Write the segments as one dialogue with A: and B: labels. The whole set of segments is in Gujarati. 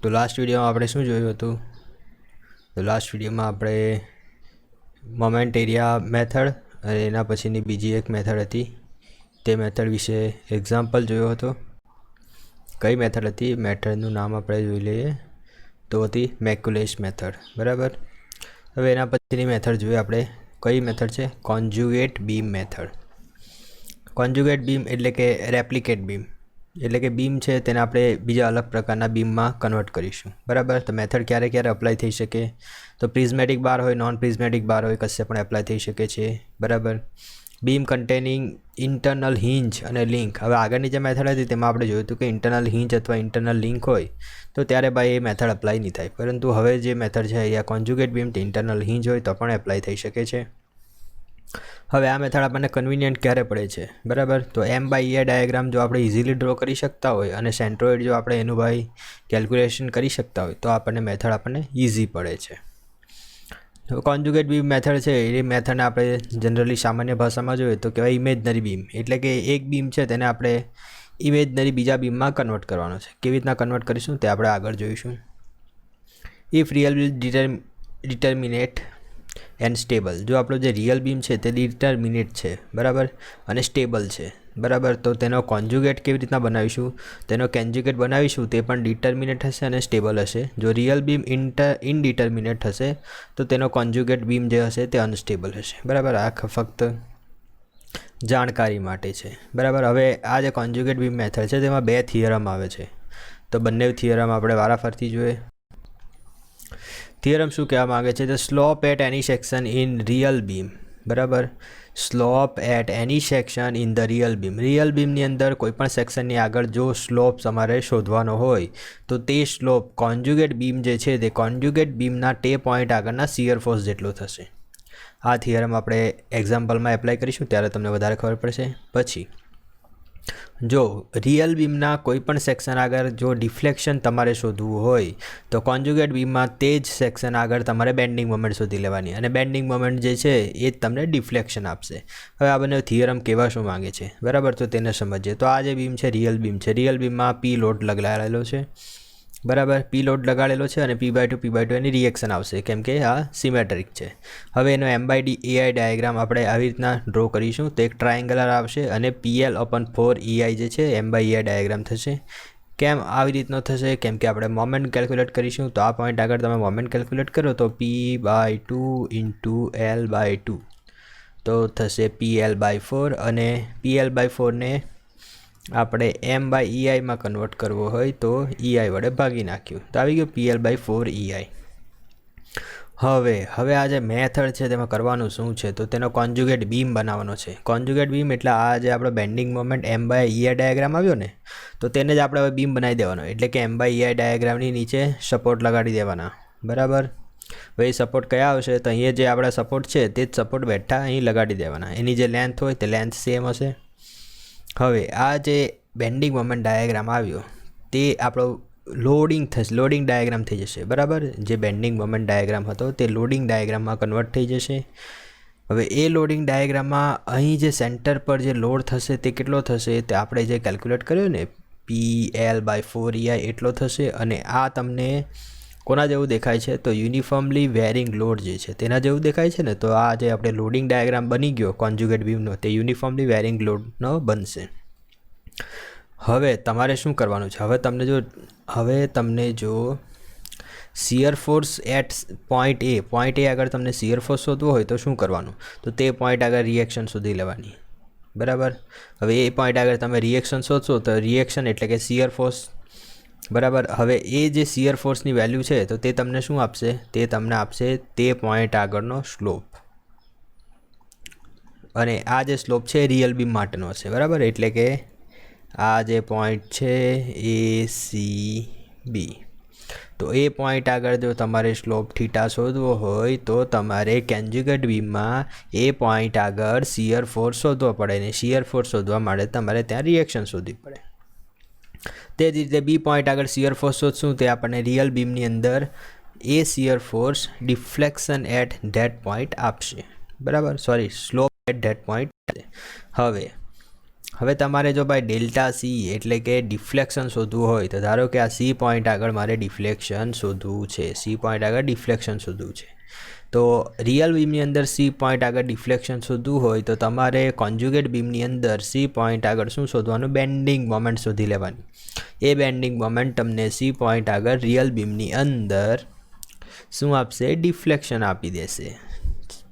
A: તો લાસ્ટ વિડીયોમાં આપણે શું જોયું હતું? તો લાસ્ટ વિડીયોમાં આપણે મોમેન્ટ એરિયા મેથડ અને એના પછીની બીજી એક મેથડ હતી તે મેથડ વિશે એક્ઝામ્પલ જોયો હતો. કઈ મેથડ હતી? મેથડનું નામ આપણે જોઈ લઈએ. તો હતી મેક્યુલેસ મેથડ. બરાબર. હવે એના પછીની મેથડ જોઈએ આપણે. કઈ મેથડ છે? Conjugate beam method. Conjugate beam એટલે કે રેપ્લિકેટ બીમ, એટલે કે બીમ છે તેને આપણે બીજા અલગ પ્રકારના બીમમાં કન્વર્ટ કરીશું. બરાબર. તો મેથડ ક્યારે ક્યારે અપ્લાય થઈ શકે? તો પ્રિઝમેટિક બાર હોય, નોન પ્રિઝમેટિક બાર હોય, કશે પણ એપ્લાય થઈ શકે છે. બરાબર. બીમ કન્ટેનિંગ ઇન્ટરનલ હિંજ અને લિંક. હવે આગળની જે મેથડ હતી તેમાં આપણે જોયું હતું કે ઇન્ટરનલ હિંજ અથવા ઇન્ટરનલ લિંક હોય તો ત્યારે ભાઈ એ મેથડ અપ્લાય નહીં થાય, પરંતુ હવે જે મેથડ છે અહીંયા કોન્જ્યુગેટ બીમ ઇન્ટરનલ હિંજ હોય તો પણ એપ્લાય થઈ શકે છે. હવે આ મેથડ આપણને કન્વિનિયન્ટ ક્યારે પડે છે? બરાબર. તો M/E ડાયાગ્રામ જો આપણે ઇઝીલી ડ્રો કરી શકતા હોય અને સેન્ટ્રોઇડ જો આપણે એનું ભાઈ કેલ્ક્યુલેશન કરી શકતા હોય તો આપણને મેથડ આપણને ઇઝી પડે છે. કોન્જ્યુગેટ બીમ મેથડ છે એ મેથડને આપણે જનરલી સામાન્ય ભાષામાં જોઈએ તો કહેવાય ઇમેજનરી બીમ, એટલે કે એક બીમ છે તેને આપણે ઇમેજનરી બીજા બીમમાં કન્વર્ટ કરવાનો છે. કેવી રીતના કન્વર્ટ કરીશું તે આપણે આગળ જોઈશું. If real determinate and stable. જો આપણો જે રિયલ બીમ છે તે ડિટર્મિનેટ છે, બરાબર, અને સ્ટેબલ છે, બરાબર, તો તેનો કોન્જ્યુગેટ કેવી રીતના બનાવીશું? તેનો કોન્જ્યુગેટ બનાવીશું તે પણ ડિટર્મિનેટ હશે અને સ્ટેબલ હશે. જો રિયલ બીમ ઇનડિટર્મિનેટ હશે તો તેનો કોન્જ્યુગેટ બીમ જે હશે તે અનસ્ટેબલ હશે. બરાબર. આ ફક્ત જાણકારી માટે છે. બરાબર. હવે આ જે કોન્જ્યુગેટ બીમ મેથડ છે તેમાં બે થિયરમ આવે છે, તો બંને થિયરમ આપણે વારાફરતી જોઈએ. થિયરમ શું કહેવા માગે છે? The slope at any section in real beam. બરાબર. Slope at any section in the real beam. Real બીમની અંદર કોઈપણ સેક્શનની આગળ જો સ્લોપ તમારે શોધવાનો હોય તો તે સ્લોપ કોન્જ્યુગેટ બીમ જે છે તે કોન્જ્યુગેટ બીમના તે પોઈન્ટ આગળના શિયર ફોર્સ જેટલો થશે. આ થિયરમ આપણે એક્ઝામ્પલમાં એપ્લાય કરીશું ત્યારે તમને વધારે ખબર પડશે. પછી જો રિયલ બીમના કોઈ પણ સેક્શન આગળ જો ડિફ્લેક્શન તમારે શોધવું હોય તો કોન્જ્યુગેટ બીમમાં તે જ સેક્શન આગળ તમારે બેન્ડિંગ મોમેન્ટ શોધી લેવાની, અને બેન્ડિંગ મોમેન્ટ જે છે એ જ તમને ડિફ્લેક્શન આપશે. હવે આ બંને થિયરમ કહેવા શું માગે છે? બરાબર. તો તેને સમજીએ. તો આ જે બીમ છે રિયલ બીમ છે. રિયલ બીમમાં P લોડ લગાડેલો છે. બરાબર. P લોડ લગાડેલો છે અને P/2 એની રિએક્શન આવશે કેમ કે આ સિમેટ્રિક છે. હવે એનો M/D AI ડાયાગ્રામ આપણે આવી રીતના ડ્રો કરીશું તો એક ટ્રાયેંગ્યુલર આવશે અને PL/4 EI જે છે M/E ડાયાગ્રામ થશે. કેમ આવી રીતનો થશે? કેમ કે આપણે મોમેન્ટ કેલ્ક્યુલેટ કરીશું. તો આ પોઈન્ટ આગળ તમે મોમેન્ટ કેલ્ક્યુલેટ કરો તો P/2 × L/2 તો થશે PL/4, અને PL/4 ને આપણે M/EI માં કન્વર્ટ કરવો હોય તો EI વડે ભાગી નાખ્યું તો આવી ગયું PL/4 EI. હવે આ જે મેથડ છે તેમાં કરવાનું શું છે? તો તેનો કોન્જ્યુગેટ બીમ બનાવવાનો છે. કોન્જ્યુગેટ બીમ એટલે આ જે આપણો બેન્ડિંગ મોમેન્ટ M/EI ડાયાગ્રામ આવ્યો ને તો તેને જ આપણે હવે બીમ બનાવી દેવાનો, એટલે કે M/EI ડાયાગ્રામની નીચે સપોર્ટ લગાડી દેવાના. બરાબર. હવે સપોર્ટ કયા આવશે? તો અહીંયા જે આપણા સપોર્ટ છે તે જ સપોર્ટ બેઠા અહીં લગાડી દેવાના. એની જે લેન્થ હોય તે લેન્થ સેમ હશે. હવે આ જે બેન્ડિંગ મોમેન્ટ ડાયાગ્રામ આવ્યો તે આપણો લોડિંગ ડાયાગ્રામ થઈ જશે. બરાબર. જે બેન્ડિંગ મોમેન્ટ ડાયાગ્રામ હતો તે લોડિંગ ડાયાગ્રામમાં કન્વર્ટ થઈ જશે. હવે એ લોડિંગ ડાયાગ્રામમાં અહીં જે સેન્ટર પર જે લોડ થશે તે કેટલો થશે? તે આપણે જે કેલ્ક્યુલેટ કર્યો ને PL/4 EI એટલો થશે. અને આ તમને કોના જેવું દેખાય છે? તો યુનિફોર્મલી વેરિંગ લોડ જે છે તેના જેવું દેખાય છે ને. તો આ જે આપણે લોડિંગ ડાયાગ્રામ બની ગયો કોન્જ્યુગેટ બીમનો તે યુનિફોર્મલી વેરિંગ લોડનો બનશે. હવે તમારે શું કરવાનું છે? હવે તમને જો shear force eight point A આગળ તમને શિયર ફોર્સ શોધવો હોય તો શું કરવાનું? તો તે પોઈન્ટ આગળ રિએક્શન શોધી લેવાની. બરાબર. હવે એ પોઈન્ટ આગળ તમે રિએક્શન શોધશો તો રિએક્શન એટલે કે શિયર ફોર્સ. બરાબર. હવે એ જે શિયર ફોર્સની વેલ્યુ છે તો તે તમને શું આપશે? તે તમને આપશે તે પોઈન્ટ આગળનો સ્લોપ. અને આ જે સ્લોપ છે રિયલ બીમ માટેનો હશે. બરાબર. એટલે કે આ જે પોઈન્ટ છે ACB, તો એ પોઈન્ટ આગળ જો તમારે સ્લોપ થીટા શોધવો હોય તો તમારે કોન્જ્યુગેટ બીમમાં એ પોઈન્ટ આગળ શિયર ફોર્સ શોધવો પડે, ને શિયર ફોર્સ શોધવા માટે તમારે ત્યાં રિએક્શન શોધવી પડે. તે જ રીતે બી પોઈન્ટ આગળ શિયર ફોર્સ શોધશું તે આપણને રિયલ બીમની અંદર એ shear force deflection at that point આપશે. બરાબર. Slope at that point. હવે હવે તમારે જો ભાઈ ડેલ્ટા સી એટલે કે ડિફ્લેક્શન શોધવું હોય તો ધારો કે આ સી પોઈન્ટ આગળ મારે ડિફ્લેક્શન શોધવું છે, સી પોઈન્ટ આગળ ડિફ્લેક્શન શોધવું છે. તો રિયલ બીમની અંદર સી પોઈન્ટ આગળ ડિફ્લેક્શન શોધવું હોય તો તમારે કોન્જ્યુગેટ બીમની અંદર સી પોઈન્ટ આગળ શું શોધવાનું? બેન્ડિંગ મોમેન્ટ શોધી લેવાની. એ બેન્ડિંગ મોમેન્ટ તમને સી પોઈન્ટ આગળ રિયલ બીમની અંદર શું આપશે? ડિફ્લેક્શન આપી દેશે.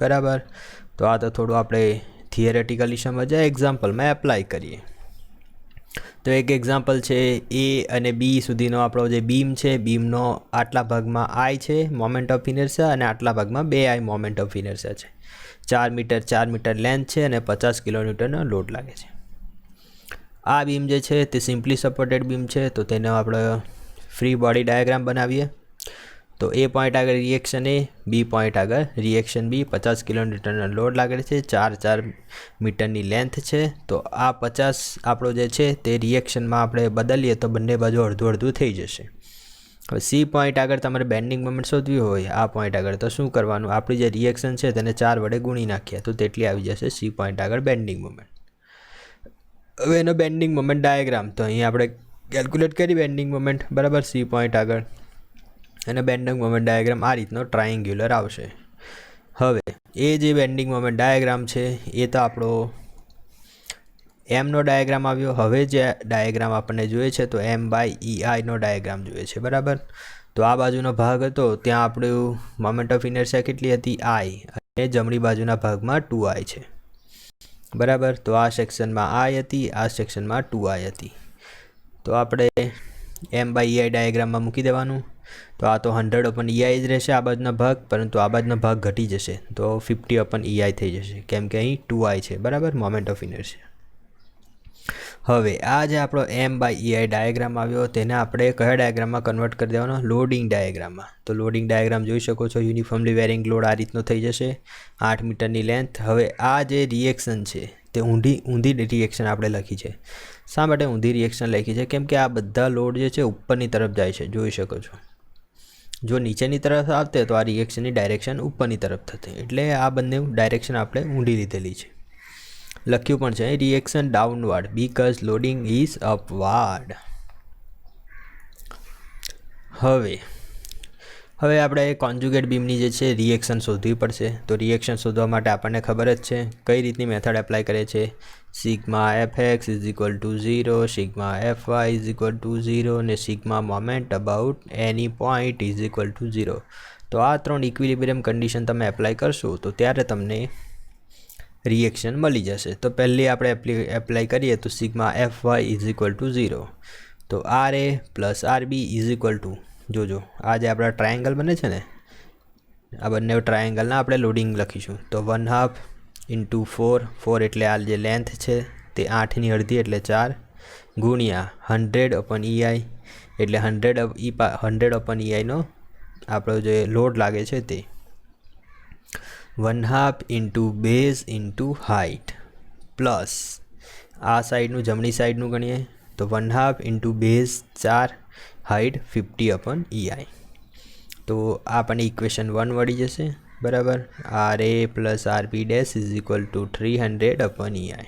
A: બરાબર. તો આ તો થોડું આપણે થિયરેટિકલી સમજીએ, એક્ઝામ્પલમાં એપ્લાય કરીએ. તો એક એક્ઝામ્પલ છે, એ અને બી સુધીનો આપણો જે બીમ છે, બીમનો આટલા ભાગમાં આઈ છે મોમેન્ટ ઓફ ઇનર્શિયા અને આટલા ભાગમાં 2i મોમેન્ટ ઓફ ઇનર્શિયા છે. 4 મીટર લેન્થ છે અને 50 કિલોન્યુટનનો લોડ લાગે છે. આ બીમ જે છે તે સિમ્પલી સપોર્ટેડ બીમ છે, તો તેનો આપણે ફ્રી બોડી ડાયાગ્રામ બનાવીએ. તો એ પોઈન્ટ આગળ રિએક્શન એ, બી પોઈન્ટ આગળ રિએક્શન બી, 50 કિલોન્યુટનનો લોડ લાગે છે, 4 મીટરની લેન્થ છે. તો આ 50 આપણો જે છે તે રિએક્શનમાં આપણે બદલીએ તો બંને બાજુ અડધું અડધું થઈ જશે. હવે સી પોઈન્ટ આગળ તમારે બેન્ડિંગ મોમેન્ટ શોધવી હોય આ પોઈન્ટ આગળ, તો શું કરવાનું? આપણી જે રિએક્શન છે તેને 4 વડે ગુણી નાખીએ તો તેટલી આવી જશે સી પોઈન્ટ આગળ બેન્ડિંગ મોમેન્ટ. હવે એનો બેન્ડિંગ મોમેન્ટ ડાયાગ્રામ તો અહીં આપણે કેલ્ક્યુલેટ કરી બેન્ડિંગ મોમેન્ટ, બરાબર, સી પોઈન્ટ આગળ. અને બેન્ડિંગ મોમેન્ટ ડાયાગ્રામ આ રીતનો ટ્રાયેંગ્યુલર આવશે. હવે એ જે બેન્ડિંગ મોમેન્ટ ડાયાગ્રામ છે એ તો આપણો એમનો ડાયાગ્રામ આવ્યો. હવે જે ડાયાગ્રામ આપણને જોઈએ છે તો M/EIનો ડાયાગ્રામ જોઈએ છે, બરાબર. તો આ બાજુનો ભાગ હતો ત્યાં આપણું મોમેન્ટ ઓફ ઇનર્શિયા કેટલી હતી? I, અને જમણી બાજુના ભાગમાં 2i છે, બરાબર. તો આ સેક્શનમાં I હતી, આ સેક્શનમાં 2i હતી. તો આપણે M/EI ડાયાગ્રામમાં મૂકી દેવાનું. તો આ તો 100/EI જ રહેશે આ બાજુનો ભાગ, પરંતુ આ બાજુનો ભાગ ઘટી જશે તો 50/EI થઈ જશે, કેમ કે અહીં 2i છે, બરાબર, મોમેન્ટ ઓફ ઇનર્શિયા. હવે આ જે આપણો M/EI ડાયાગ્રામ આવ્યો તેને આપણે કયા ડાયાગ્રામમાં કન્વર્ટ કરી દેવાનો? લોડિંગ ડાયાગ્રામમાં. તો લોડિંગ ડાયાગ્રામ જોઈ શકો છો, યુનિફોર્મલી વેરિંગ લોડ આ રીતનો થઈ જશે, 8 મીટરની લેન્થ. હવે આ જે રિએક્શન છે તે ઊંધી રિએક્શન આપણે લખી છે. શા માટે ઊંધી રિએક્શન લખી છે? કેમ કે આ બધા લોડ જે છે ઉપરની તરફ જાય છે, જોઈ શકો છો. જો નીચેની તરફ આવતે તો આ રિએક્શનની ડાયરેક્શન ઉપરની તરફ થતી, એટલે આ બંને ડાયરેક્શન આપણે ઊંધી લીધેલી છે. લખ્યું પણ છે reaction downward because loading is upward. હવે આપણે કોન્જ્યુગેટ બીમની જે છે રિએક્શન શોધવી પડશે. તો રિએક્શન શોધવા માટે આપણને ખબર જ છે કઈ રીતની મેથડ એપ્લાય કરે છે. સિગ્મા fx = 0, સિગ્મા fy = 0 અને sigma moment about any point = 0. તો આ 3 ઇક્વિલિબ્રિયમ કન્ડિશન તમે એપ્લાય કરશો તો ત્યારે તમને રિએક્શન મળી જશે. તો પહેલી આપણે એપ્લાય કરીએ તો સિગ્મા fy = 0. તો RA + RB = જોજો આ જે આપણા ટ્રાયેંગલ બને છે ને, આ બંને ટ્રાયેંગલના આપણે લોડિંગ લખીશું. તો 1/2 × 4 એટલે આ જે લેન્થ છે તે 8ની અડધી એટલે 4 ગુણ્યા 100/EI એટલે 100/EI નો આપણો જે લોડ લાગે છે તે 1/2 × બેઝ × હાઇટ પ્લસ આ સાઈડનું જમણી સાઈડનું ગણીએ તો 1/2 × બેઝ 4 હાઇટ 50/EI. તો આપણને ઇક્વેશન 1 મળી જશે, બરાબર. RA + RB = 300/EI.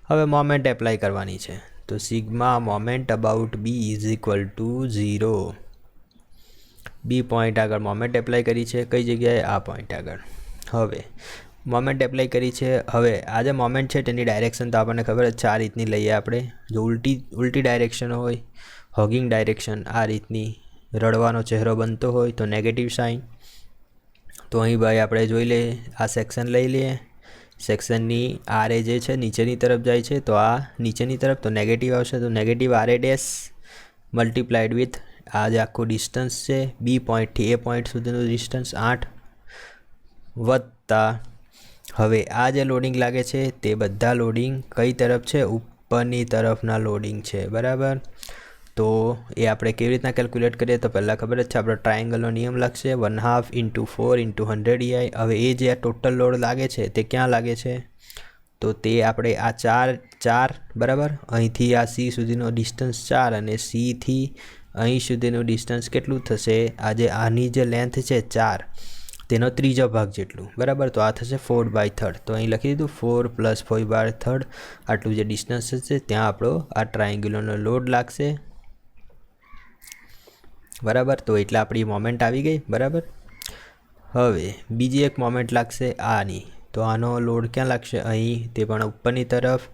A: હવે મોમેન્ટ એપ્લાય કરવાની છે. તો sigma moment about B = 0. B point આગળ મોમેન્ટ એપ્લાય કરી છે, કઈ જગ્યાએ? આ પોઈન્ટ આગળ. હવે મોમેન્ટ એપ્લાય કરી છે. હવે આ જે મોમેન્ટ છે તેની ડાયરેક્શન તો આપણને ખબર જ છે, આ રીતની લઈએ આપણે. જો ઉલટી ડાયરેક્શન હોય, હોગિંગ ડાયરેક્શન આ રીતની, રડવાનો ચહેરો બનતો હોય તો નેગેટિવ સાઇન. તો અહીં ભાઈ આપણે જોઈ લઈએ, આ સેક્શન લઈ લઈએ. સેક્શનની RA જે છે નીચેની તરફ જાય છે, તો આ નીચેની તરફ તો નેગેટિવ આવશે. તો નેગેટિવ RA' મલ્ટીપ્લાઇડ વિથ આ જે આખું ડિસ્ટન્સ છે બી પોઈન્ટથી એ પોઈન્ટ સુધીનું ડિસ્ટન્સ 8 વત્તા હવે આ જે લોડિંગ લાગે છે તે બધા લોડિંગ કઈ તરફ છે? ઉપરની તરફના લોડિંગ છે, બરાબર. તો એ આપણે કેવી રીતના કેલ્ક્યુલેટ કરીએ તો પહેલાં ખબર જ છે આપણો ટ્રાયેંગલનો નિયમ લાગશે 1/2 × 4 × 100EI. હવે એ જે આ ટોટલ લોડ લાગે છે તે ક્યાં લાગે છે? તો તે આપણે આ 4 બરાબર, અહીંથી આ C સુધીનો ડિસ્ટન્સ 4 અને C થી અહીં સુધીનું ડિસ્ટન્સ કેટલું થશે? આજે આની જે લેન્થ છે 4 તેનો ત્રીજો ભાગ જેટલું, બરાબર. તો આ થશે 4/3. તો અહીં લખી દીધું 4 + 5/3 આટલું જે ડિસ્ટન્સ છે ત્યાં આપણો આ ટ્રાયેંગ્યુલરનો લોડ લાગશે, બરાબર. તો એટલે આપણી મોમેન્ટ આવી ગઈ, બરાબર. હવે બીજી એક મોમેન્ટ લાગશે આની. તો આનો લોડ ક્યાં લાગશે? અહીં, તે પણ ઉપરની તરફ.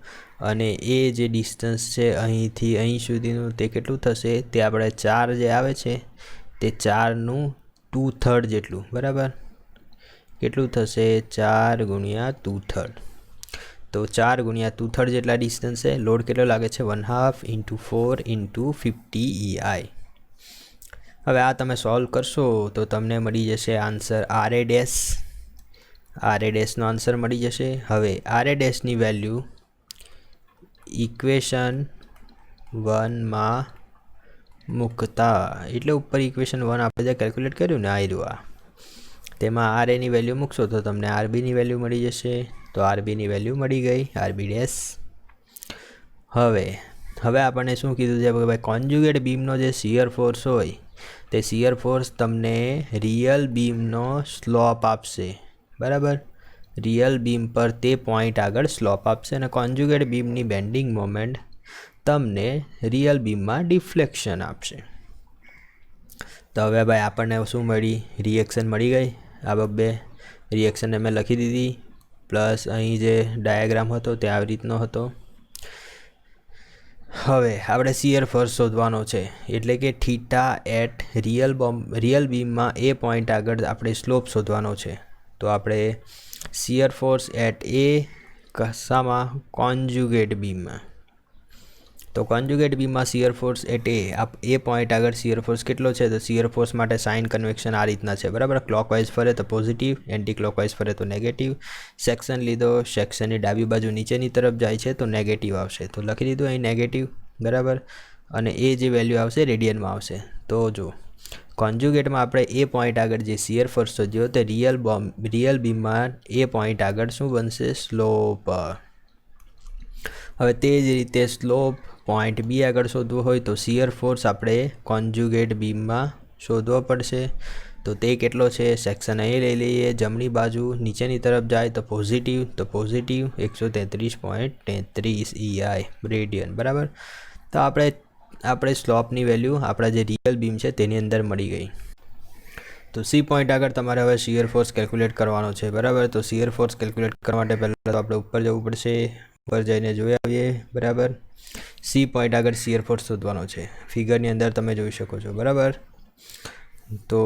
A: અને એ જે ડિસ્ટન્સ છે અહીંથી અહીં સુધીનું તે કેટલું થશે? તે આપણે 4 જે આવે છે તે 4નું 2/3 જેટલું, બરાબર. કેટલું થશે? 4 × 2/3. તો 4 × 2/3 જેટલા ડિસ્ટન્સ છે. લોડ કેટલો લાગે છે? 1/2 × 4 × 50 EI. હવે આ તમે સોલ્વ કરશો તો તમને મળી જશે આન્સર RA'. નો આન્સર મળી જશે. હવે RA' વેલ્યુ ઇક્વેશન 1માં મૂકતા, એટલે ઉપર ઇક્વેશન 1 આપણે જે કેલ્ક્યુલેટ કર્યું ને આ તેમાં RAની વેલ્યુ મૂકશો તો તમને RBની વેલ્યુ મળી જશે. તો RBની વેલ્યુ મળી ગઈ, RB'. હવે આપણને શું કીધું છે? ભાઈ કોન્જ્યુગેટ બીમનો જે શિયર ફોર્સ હોય તે શિયર ફોર્સ તમને રિયલ બીમનો સ્લોપ આપશે, બરાબર. રિયલ બીમ પર તે પોઈન્ટ આગળ સ્લોપ આપશે અને કોન્જ્યુગેટ બીમની બેન્ડિંગ મોમેન્ટ તમને રિયલ બીમમાં ડિફ્લેક્શન આપશે. તો હવે ભાઈ આપણને શું મળી? રિએક્શન મળી ગઈ. આ બે રિએક્શનને મેં લખી દીધી, પ્લસ અહીં જે ડાયાગ્રામ હતો તે આવી રીતનો હતો. હવે આપણે શિયર ફોર્સ શોધવાનો છે, એટલે કે થીટા એટ રિયલ બીમમાં એ પોઈન્ટ આગળ આપણે સ્લોપ શોધવાનો છે. તો આપણે શિયર ફોર્સ એટ એ કશામાં? કોન્જ્યુગેટ બીમમાં. તો કોન્જ્યુગેટ બીમમાં shear force at A point આગળ શિયર ફોર્સ કેટલો છે? તો શિયર ફોર્સ માટે સાઇન કન્વેક્શન આ રીતના છે, બરાબર. ક્લોકવાઇઝ ફરે તો પોઝિટિવ, એન્ટી ક્લોકવાઇઝ ફરે તો નેગેટિવ. સેક્શન લીધો, સેક્શનની ડાબી બાજુ નીચેની તરફ જાય છે તો નેગેટિવ આવશે. તો લખી દીધું અહીં નેગેટિવ, બરાબર. અને એ જે વેલ્યુ આવશે રેડિયનમાં આવશે. તો જો કોન્જ્યુગેટમાં આપણે એ પોઈન્ટ આગળ જે શિયર ફોર્સ શોધ્યો તે રિયલ બીમમાં એ પોઈન્ટ આગળ શું બનશે? સ્લોપ. હવે તે જ રીતે સ્લોપ પોઈન્ટ બી આગળ શોધવો હોય તો શિયર ફોર્સ આપણે કોન્જ્યુગેટ બીમમાં શોધવો પડશે. તો તે કેટલો છે? સેક્શન અહીં લઈ લઈએ, જમણી બાજુ નીચેની તરફ જાય તો પોઝિટિવ, 133.33 EI રેડિયન, બરાબર. તો આપણે સ્લોપની વેલ્યુ આપણા જે રિયલ બીમ છે તેની અંદર મળી ગઈ. તો સી પોઈન્ટ આગળ તમારે હવે શિયર ફોર્સ કેલ્ક્યુલેટ કરવાનો છે, બરાબર. તો શિયર ફોર્સ કેલ્ક્યુલેટ કરવા માટે પહેલાં તો આપણે ઉપર જવું પડશે. ઉપર જઈને જોઈ આવીએ, બરાબર. સી પોઈન્ટ આગળ શિયર ફોર્સ શોધવાનો છે, ફિગરની અંદર તમે જોઈ શકો છો, બરાબર. તો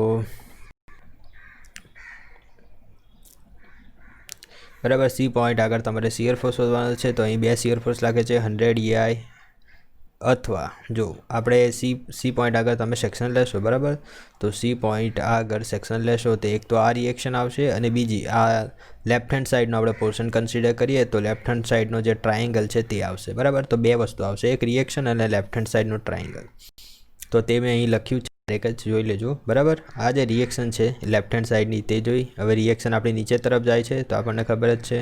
A: બરાબર, સી પોઈન્ટ આગળ તમારે શિયર ફોર્સ શોધવાનો છે. તો અહીં બે શિયર ફોર્સ લાગે છે, 100 EI. અથવા જો આપણે સી પોઈન્ટ આગળ તમે સેક્શન લેશો, બરાબર. તો સી પોઈન્ટ આગળ સેક્શન લેશો તો એક તો આ રિએક્શન આવશે અને બીજી આ લેફ્ટ હેન્ડ સાઈડનો આપણે પોર્શન કન્સિડર કરીએ તો લેફ્ટ હેન્ડ સાઈડનો જે ટ્રાયેંગલ છે તે આવશે, બરાબર. તો બે વસ્તુ આવશે, એક રિએક્શન અને લેફ્ટ હેન્ડ સાઈડનો ટ્રાયેંગલ. તો તે મેં અહીં લખ્યું છે, એક જ જોઈ લેજો, બરાબર. આ જે રિએક્શન છે લેફ્ટ હેન્ડ સાઈડની તે જોઈ. હવે રિએક્શન આપણી નીચે તરફ જાય છે તો આપણને ખબર જ છે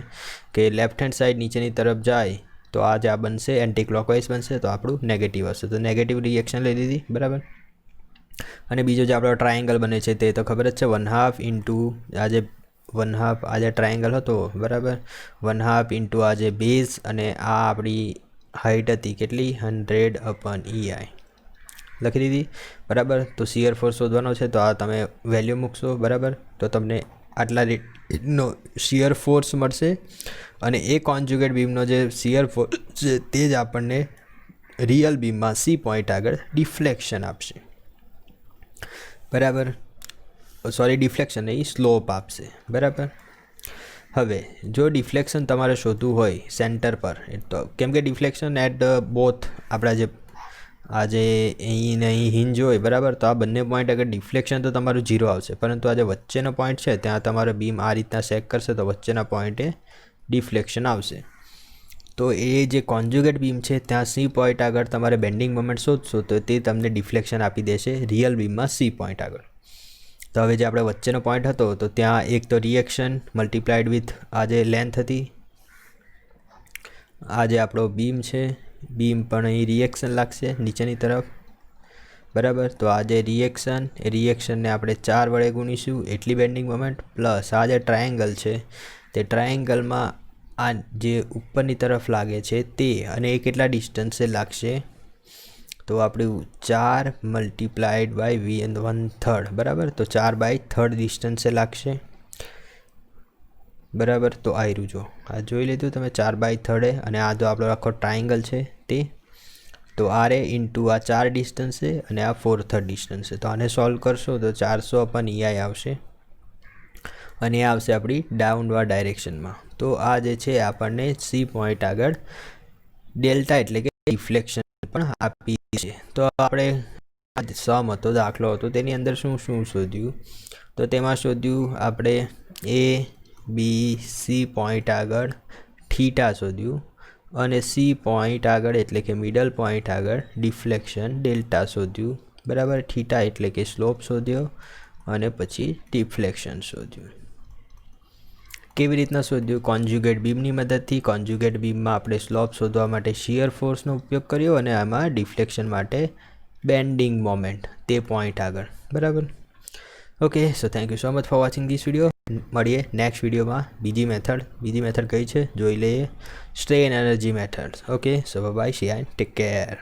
A: કે લેફ્ટ હેન્ડ સાઈડ નીચેની તરફ જાય તો આ જે આ બનશે એન્ટી ક્લોકવાઇઝ બનશે, તો આપણું નેગેટિવ હશે. તો નેગેટિવ રિએક્શન લઈ લીધી, બરાબર. અને બીજો જે આપણો ટ્રાયેંગલ બને છે તે તો ખબર જ છે, 1/2 ઇન્ટુ આ જે ટ્રાયેંગલ હતો, બરાબર. 1/2 ઇન્ટુ આ જે બેઝ અને આ આપણી હાઇટ હતી કેટલી? 100/EI લખી દીધી, બરાબર. તો શિયર ફોર્સ શોધવાનો છે તો આ તમે વેલ્યુ મૂકશો, બરાબર. તો તમને આટલા રેટનો શિયર ફોર્સ મળશે અને એ કોન્જ્યુગેટ બીમનો જે શિયર ફોર્સ છે તે જ આપણને રિયલ બીમમાં સી પોઈન્ટ આગળ ડિફ્લેક્શન આપશે, બરાબર. સોરી, ડિફ્લેક્શન નહીં, સ્લોપ આપશે, બરાબર. હવે જો ડિફ્લેક્શન તમારે શોધવું હોય સેન્ટર પર, તો કેમ કે ડિફ્લેક્શન એટ બોથ આપણા જે આ જે અહીં ને અહીં હિંજ હોય, બરાબર. તો આ બંને પોઈન્ટ આગળ ડિફ્લેક્શન તો તમારું 0 આવશે, પરંતુ આ જે વચ્ચેનો પોઈન્ટ છે ત્યાં તમારો બીમ આ રીતના સેક કરશે તો વચ્ચેના પોઈન્ટે ડિફ્લેક્શન આવશે. તો એ જે કોન્જ્યુગેટ બીમ છે ત્યાં સી પોઈન્ટ આગળ તમારે બેન્ડિંગ મોમેન્ટ શોધશો તો તે તમને ડિફ્લેક્શન આપી દેશે રિયલ બીમમાં સી પોઈન્ટ આગળ. તો હવે જે આપણે વચ્ચેનો પોઈન્ટ હતો તો ત્યાં એક તો રિએક્શન મલ્ટીપ્લાઇડ વિથ આ જે લેન્થ હતી, આ જે આપણો બીમ છે, બીમ પણ અહીં રિએક્શન લાગશે નીચેની તરફ, બરાબર. તો આ જે રિએક્શનને આપણે 4 વડે ગુણીશું એટલી બેન્ડિંગ મોમેન્ટ, પ્લસ આ જે ટ્રાયેંગલ છે તે ટ્રાયેંગલમાં આ જે ઉપરની તરફ લાગે છે તે, અને એ કેટલા ડિસ્ટન્સે લાગશે, તો આપણું 4 મલ્ટીપ્લાઈડ બાય v1/3 બરાબર. તો 4/3 ડિસ્ટન્સે લાગશે બરાબર. તો આ રહ્યું, જો આ જોઈ લીધું તમે 4/3, અને આ જો આપણો આખો ટ્રાયેંગલ છે તે, તો RA ઇન્ટુ આ 4 ડિસ્ટન્સ છે અને આ 4/3 ડિસ્ટન્સ છે. તો આને સોલ્વ કરશો તો 400/EI આવશે, અને એ આવશે આપણી ડાઉનવર્ડ ડાયરેક્શનમાં. તો આ જે છે આપણને સી પોઈન્ટ આગળ ડેલ્ટા એટલે કે ડિફ્લેક્શન પણ આપી છે. તો આપણે સમ હતો, દાખલો હતો, તેની અંદર શું શોધ્યું, તો તેમાં શોધ્યું આપણે ABC પોઈન્ટ આગળ થીટા શોધ્યું, અને સી પોઈન્ટ આગળ એટલે કે મિડલ પોઈન્ટ આગળ ડિફ્લેક્શન ડેલ્ટા શોધ્યું બરાબર. થીટા એટલે કે સ્લોપ શોધ્યો, અને પછી ડિફ્લેક્શન શોધ્યું. કેવી રીતના શોધ્યું? કોન્જ્યુગેટ બીમની મદદથી. કોન્જ્યુગેટ બીમમાં આપણે સ્લોપ શોધવા માટે શિયર ફોર્સનો ઉપયોગ કર્યો, અને આમાં ડિફ્લેક્શન માટે બેન્ડિંગ મોમેન્ટ તે પોઈન્ટ આગળ બરાબર. Okay, so thank you so much for watching this video. મળીએ નેક્સ્ટ વિડીયોમાં. બીજી મેથડ કઈ છે જોઈ લઈએ, strain energy method. Okay, so bye, see and take care.